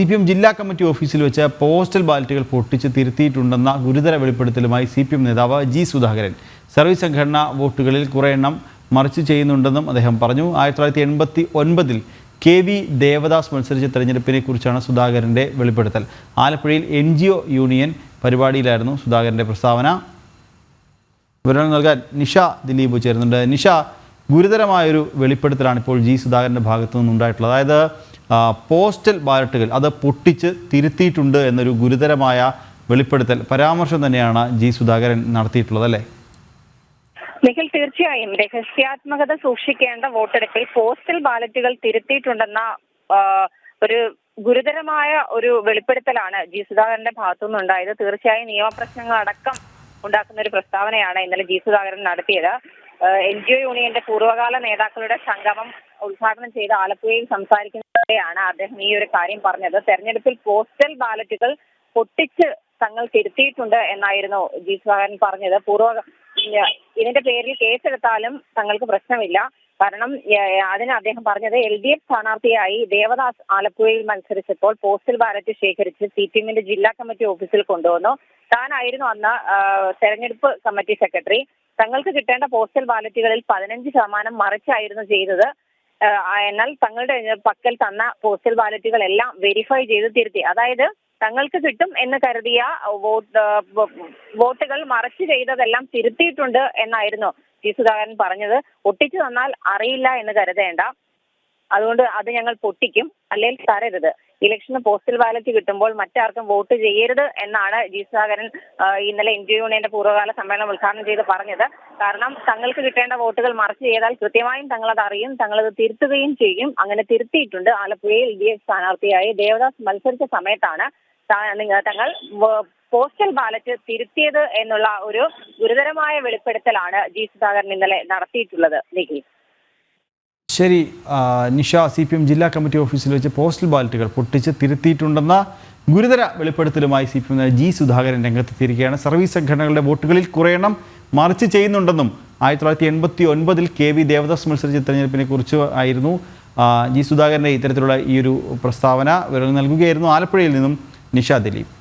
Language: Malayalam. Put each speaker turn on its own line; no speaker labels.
CPM ജില്ലാ കമ്മിറ്റി ഓഫീസിൽ വെച്ച് പോസ്റ്റൽ ബാലറ്റുകൾ പൊട്ടിച്ച് തിരുത്തിയിട്ടുണ്ടെന്ന ഗുരുതര വെളിപ്പെടുത്തലുമായി CPM നേതാവ് ജി സുധാകരൻ. സർവീസ് സംഘടനാ വോട്ടുകളിൽ കുറേ എണ്ണം മറിച്ച് ചെയ്യുന്നുണ്ടെന്നും അദ്ദേഹം പറഞ്ഞു. 1989-ൽ KV ദേവദാസ് മത്സരിച്ച തെരഞ്ഞെടുപ്പിനെ കുറിച്ചാണ് സുധാകരൻ്റെ വെളിപ്പെടുത്തൽ. ആലപ്പുഴയിൽ NGO യൂണിയൻ പരിപാടിയിലായിരുന്നു സുധാകരൻ്റെ പ്രസ്താവന. വിവരങ്ങൾ നൽകാൻ നിഷ ദിലീപ് ചേരുന്നുണ്ട്. നിഷ, ഗുരുതരമായൊരു വെളിപ്പെടുത്തലാണ് ഇപ്പോൾ ജി സുധാകരൻ്റെ ഭാഗത്തു നിന്നുണ്ടായിട്ടുള്ളത്. അതായത് പോസ്റ്റൽ ബാലറ്റുകൾ അത് പൊട്ടിച്ച് തിരുത്തിയിട്ടുണ്ട് എന്നൊരു ഗുരുതരമായ വെളിപ്പെടുത്തൽ, പരാമർശം തന്നെയാണ് ജി സുധാകരൻ നടത്തിയിട്ടുള്ളത്, അല്ലേ?
നിഖിൽ, തീർച്ചയായും രഹസ്യാത്മകത സൂക്ഷിക്കേണ്ട വോട്ടെടുപ്പിൽ പോസ്റ്റൽ ബാലറ്റുകൾ തിരുത്തിയിട്ടുണ്ടെന്ന ഒരു ഗുരുതരമായ ഒരു വെളിപ്പെടുത്തലാണ് ജി സുധാകരന്റെ ഭാഗത്തുനിന്നുണ്ടായത്. തീർച്ചയായും നിയമപ്രശ്നങ്ങൾ അടക്കം ഉണ്ടാക്കുന്ന ഒരു പ്രസ്താവനയാണ് ഇന്നലെ ജി സുധാകരൻ നടത്തിയത്. NGO യൂണിയന്റെ പൂർവ്വകാല നേതാക്കളുടെ സംഗമം ഉദ്ഘാടനം ചെയ്ത് ആലപ്പുഴയിൽ സംസാരിക്കുന്നതിടെയാണ് അദ്ദേഹം ഈ ഒരു കാര്യം പറഞ്ഞത്. തെരഞ്ഞെടുപ്പിൽ പോസ്റ്റൽ ബാലറ്റുകൾ പൊട്ടിച്ച് തങ്ങൾ തിരുത്തിയിട്ടുണ്ട് എന്നായിരുന്നു ജി സുധാകരൻ പറഞ്ഞത്. ഇതിന്റെ പേരിൽ കേസെടുത്താലും തങ്ങൾക്ക് പ്രശ്നമില്ല. കാരണം അതിന് അദ്ദേഹം പറഞ്ഞത് LDF സ്ഥാനാർത്ഥിയായി ദേവദാസ് ആലപ്പുഴയിൽ മത്സരിച്ചപ്പോൾ പോസ്റ്റൽ ബാലറ്റ് ശേഖരിച്ച് CPMന്റെ ജില്ലാ കമ്മിറ്റി ഓഫീസിൽ കൊണ്ടുവന്നു. താനായിരുന്നു അന്ന് തെരഞ്ഞെടുപ്പ് കമ്മിറ്റി സെക്രട്ടറി. തങ്ങൾക്ക് കിട്ടേണ്ട പോസ്റ്റൽ ബാലറ്റുകളിൽ 15% മറിച്ചായിരുന്നു ചെയ്തത്. എന്നാൽ തങ്ങളുടെ പക്കൽ തന്ന പോസ്റ്റൽ ബാലറ്റുകൾ എല്ലാം വെരിഫൈ ചെയ്ത് തിരുത്തി. അതായത് തങ്ങൾക്ക് കിട്ടും എന്ന് കരുതിയ വോട്ടുകൾ മറിച്ച് ചെയ്തതെല്ലാം തിരുത്തിയിട്ടുണ്ട് എന്നായിരുന്നു ജി സുധാകരൻ പറഞ്ഞത്. ഒട്ടിച്ചു തന്നാൽ അറിയില്ല എന്ന് കരുതേണ്ട, അതുകൊണ്ട് അത് ഞങ്ങൾ പൊട്ടിക്കും, അല്ലെങ്കിൽ തരരുത്. ഇലക്ഷന് പോസ്റ്റൽ ബാലറ്റ് കിട്ടുമ്പോൾ മറ്റാർക്കും വോട്ട് ചെയ്യരുത് എന്നാണ് ജി സുധാകരൻ ഇന്നലെ NGO യൂണിയന്റെ പൂർവ്വകാല സമ്മേളനം ഉദ്ഘാടനം ചെയ്ത് പറഞ്ഞത്. കാരണം തങ്ങൾക്ക് കിട്ടേണ്ട വോട്ടുകൾ മറിച്ച് ചെയ്താൽ കൃത്യമായും തങ്ങളത് അറിയും, തങ്ങളത് തിരുത്തുകയും ചെയ്യും. അങ്ങനെ തിരുത്തിയിട്ടുണ്ട്. ആലപ്പുഴയിൽ LDF സ്ഥാനാർത്ഥിയായി ദേവദാസ് മത്സരിച്ച സമയത്താണ് തങ്ങൾ പോസ്റ്റൽ ബാലറ്റ് തിരുത്തിയത് എന്നുള്ള ഒരു ഗുരുതരമായ വെളിപ്പെടുത്തലാണ് ജി സുധാകരൻ ഇന്നലെ നടത്തിയിട്ടുള്ളത്. നിഖിൽ,
ശരി. നിഷ, CPM ജില്ലാ കമ്മിറ്റി ഓഫീസിൽ വെച്ച് പോസ്റ്റൽ ബാലറ്റുകൾ പൊട്ടിച്ച് തിരുത്തിയിട്ടുണ്ടെന്ന ഗുരുതര വെളിപ്പെടുത്തലുമായി CPM ജി സുധാകരൻ രംഗത്തെത്തിയിരിക്കുകയാണ്. സർവീസ് സംഘടനകളുടെ വോട്ടുകളിൽ കുറേ എണ്ണം മറിച്ച് ചെയ്യുന്നുണ്ടെന്നും 1989-ൽ KV ദേവദാസ് മത്സരിച്ച തെരഞ്ഞെടുപ്പിനെ കുറിച്ച് ആയിരുന്നു ജി സുധാകരൻ്റെ ഇത്തരത്തിലുള്ള ഈ ഒരു പ്രസ്താവന. വിവരങ്ങൾ നൽകുകയായിരുന്നു ആലപ്പുഴയിൽ നിന്നും നിഷ ദിലീപ്.